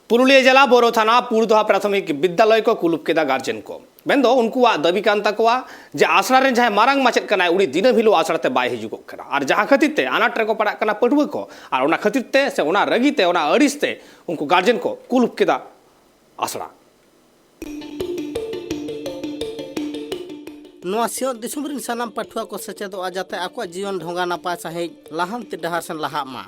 पुरुलिया जिला बोरो थाना पुरदोहा प्राथमिक विद्यालय को कुलुप केदा गार्जेन को मेंदो उनकुआ दाबी कान ताकोआ जे आसरा रे जहां मारांग माचेद कनाय उनी दिन हिलो आसराते बाय हिजुगो कना और जहां खातिर आनाट रे को पड़ा कना पढ़ुआ को और ओना खातिर से ओना रगीते ओना अड़िसते उनको गार्जेन को कुलुप केदा आसरा सियोत दिसुम रिन सानाम पाठुआ को सचेदोआ जाते आको जीवन ढोंगा नापाय साहे लाहामती डहार सेन लाहामा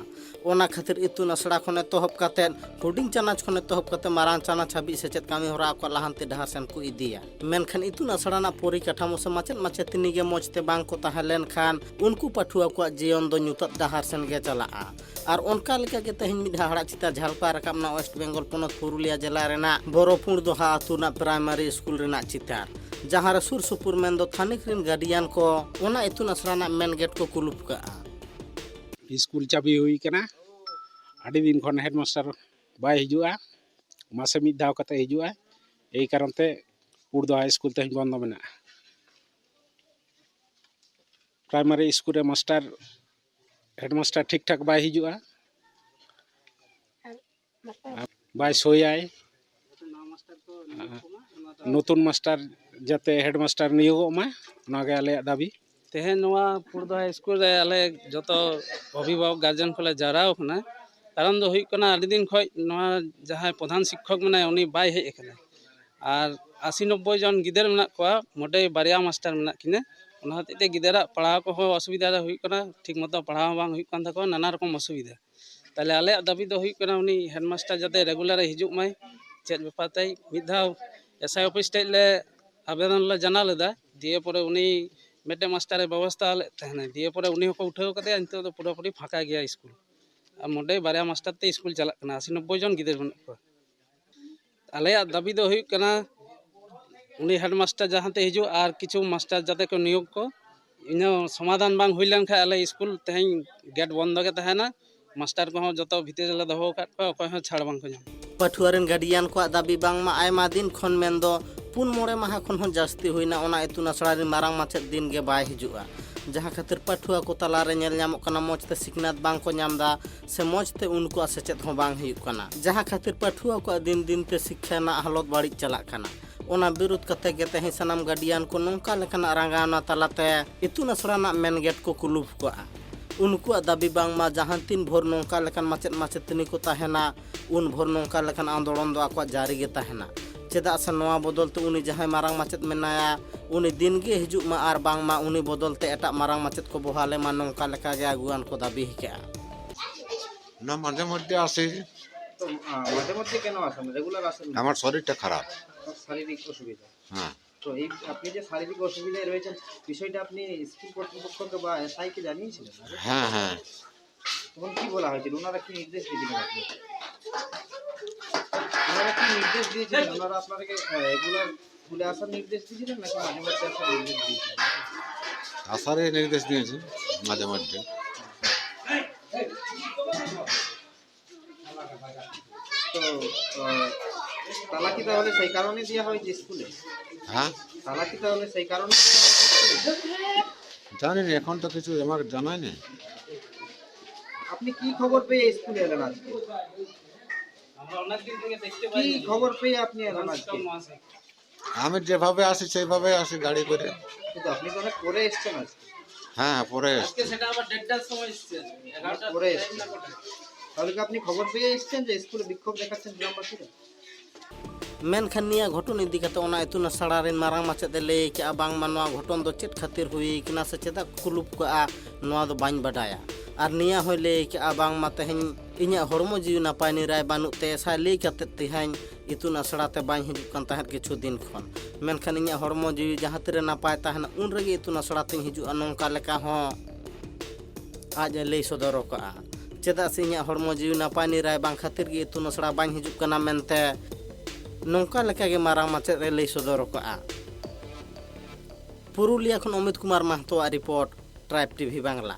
ओना खातिर इतुन असड़ा खने तोहब काते हुडिंग चानाच खने तोहब काते मारांग चानाच हाबी सचेद कामी होरा आको लाहामती डहार सेन को इदिया मेनखान इतुन असड़ा ना पोरी काठामो से माचेद माचेतनी गे मोजते बांग को ताहे लेनखान उनको पाठुआ को जीवन दो ᱧᱩᱛᱟᱹᱛ डहार सेन गे चलाआ और उनका लेका के तहिन मिड हाड़ा चिता झालपा रकामना वेस्ट बेंगल पोनत पुरुलिया जिला रेना बोरोपुर दोहा अतुना प्राइमरी स्कूल रेना चितार जहां रे सुर सुपुर मेन दो थानिक रिन गार्डियन को ओना इतुन असराना मेन गेट को कुलुप का स्कूल चाबी हुई कना आडी दिन खन हेडमास्टर बाय हिजुआ मासे मिद दाव कते हिजुआ एई कारण ते पुरदोहा स्कूल ते बंद मेना प्राइमरी स्कूल रे मास्टर हेडमास्टर ठीक ठाक बाय हिजुआ बाय सोयाय नतुन मास्टर जाते हेडमास्टर नियोगो मा ओनागे आले दाबी तेहन पुरदोहा स्कूल रे आले जतो अभिभावक गार्जियन को जाराव कना कारण दो हुई दिन खय जहाँ प्रधान शिक्षक मना उनी बाय हेज कना और 80-90 जन गिदर मेना कोआ मोटे बारिया मास्टर मेना किने ओना हते गिदरा पढ़ाव को असुविधा हुई कना ठीक मतो पढ़ाव बांग हुई कान तको नाना रकम असुविधा ताले आले दाबी दो हुई कना उनी हेडमास्टर जाते रेगुलर हिजुक माय चेद बेपार ताई मिधाव एसआई ऑफिस ले आवेदन ले जाना लेदा दिए परे उनी मेटे मास्टर व्यवस्था ले तहने दिए परे उनी को उठाव कते अंत तो पूरा फाका गया स्कूल और मोटे बारिया मास्टर ते स्कूल चला 80-90 जन गिदर बन को आले दाबी दो हुई कना उनी हेडमास्टर जहाँ ते हिजु और किछु मास्टर जाते को नियोग को इन समाधान बांग हुई लेन खा आले स्कूल तेहन गेट बंद के तहना मास्टर को जतो भीतर ले दहो का कोई छाड़ बांग को पाठुआरेन गार्डियन को दाबी बांग मा आयमा दिन खन मेन दो पुन मोड़े माहा खन हन जास्ती हुईना ओना इतुन असड़ा रे मारांग माचेद दिन गे बाय हिजुआ जहाँ खातिर पाठुआ को तला रे नेल ᱧᱟᱢᱚᱜ कना मोजते सिखनात बांग को ᱧᱟᱢदा से मोजते उनको सचेत हो बांग हुई कना जहाँ खातिर पाठुआ को दिन दिन ते शिक्षा ना हालत बाड़ी चला कना ओना विरोध कते गे तेहि सनाम गार्डियन को नोंका लेकना रांगाना तलाते इतुन असड़ा ना मेन गेट को कुलुप को उनको दाबी बांग मा जहाँ तीन भोर नोंका लेकन माचेद माचेतनी को ताहेना उन भोर नोंका लेकन आंदोलन दो आको जारी गे ताहेना चेदा से नवा बदल तो उनी जहाँ मारांग माचेद मेनाया उनी दिन गे हिजुक मा आर बांग मा उनी बदल ते एटा मारांग माचेद को बहाले मा नोंका लेका गे आगुआन को दाबी हिके ना माঝে মধ্যে আসে তো মাঝে মধ্যে কেন আসেন রেগুলার আসেন আমার শরীরটা খারাপ শারীরিক অসুবিধা হ্যাঁ তো এই আপনি যে শারীরিক অসুবিধায় রয়েছেন বিষয়টা আপনি স্কুল কর্তৃপক্ষকে বা এসআই কে জানিয়েছিলেন হ্যাঁ হ্যাঁ তখন কি বলা হয়েছিল ওনারা কি নির্দেশ দিয়েছিলেন আপনি ওনারা কি নির্দেশ দিয়েছিলেন ওনারা আপনাকে রেগুলার স্কুলে আসার নির্দেশ দিয়েছিলেন নাকি মাঝে মধ্যে আসার নির্দেশ দিয়েছিলেন আসারে নির্দেশ দিয়েছে মাঝে মধ্যে তো তালা কি তাহলে সেই কারণে দেওয়া হয়েছে স্কুলে হ্যাঁ তালা কি তাহলে সেই কারণে জানি না এখন তো কিছু আমার জানাই নেই আপনি কি খবর পেয়ে স্কুলে এলেন আজকে আমরা অনেক দিন থেকে দেখতে কি খবর পেয়ে আপনি এলেন আজকে আমি যেভাবে আসি সেইভাবে আসি গাড়ি করে কিন্তু আপনি তো অনেক পরে এসেছেন আজকে হ্যাঁ পরে আজকে সেটা আবার 1:30টার সময় এসেছে 11টা পরে এসেছেন তাহলে কি আপনি খবর পেয়ে এসেছেন যে স্কুলে বিক্ষোভ দেখাচ্ছেন গ্রামবাসীরা मेनखान निया घटन इदी कते ओना इतुन असड़ा रेन मारांग माचेद ले के बांग मा नवा घटन दो चेत खातिर हुई किना से चेदा कुलुप को नवा दो बाइन बडाया और निया होय ले के बांग मा तेहन इnya हरमो जीव नापाय निराय बानुते सा ले कते तेहन इतुन असड़ा ते बाइन हिजु कान ताहेत किछु दिन खन मेनखान इnya हरमो जीव जहाँ तेरे नापाय ताहेन उन रेगे इतुन असड़ा ते हिजु नोंका लेका हो आज ले सदरो का चेदा से इnya हरमो जीव नापाय निराय बांग खातिर गे इतुन असड़ा बाइन हिजु कना मेनते नौका लेका गे मारांग माचेद रे लई सदर को पुरुलिया खन Amit Kumar Mahato report tribe TV Bangla.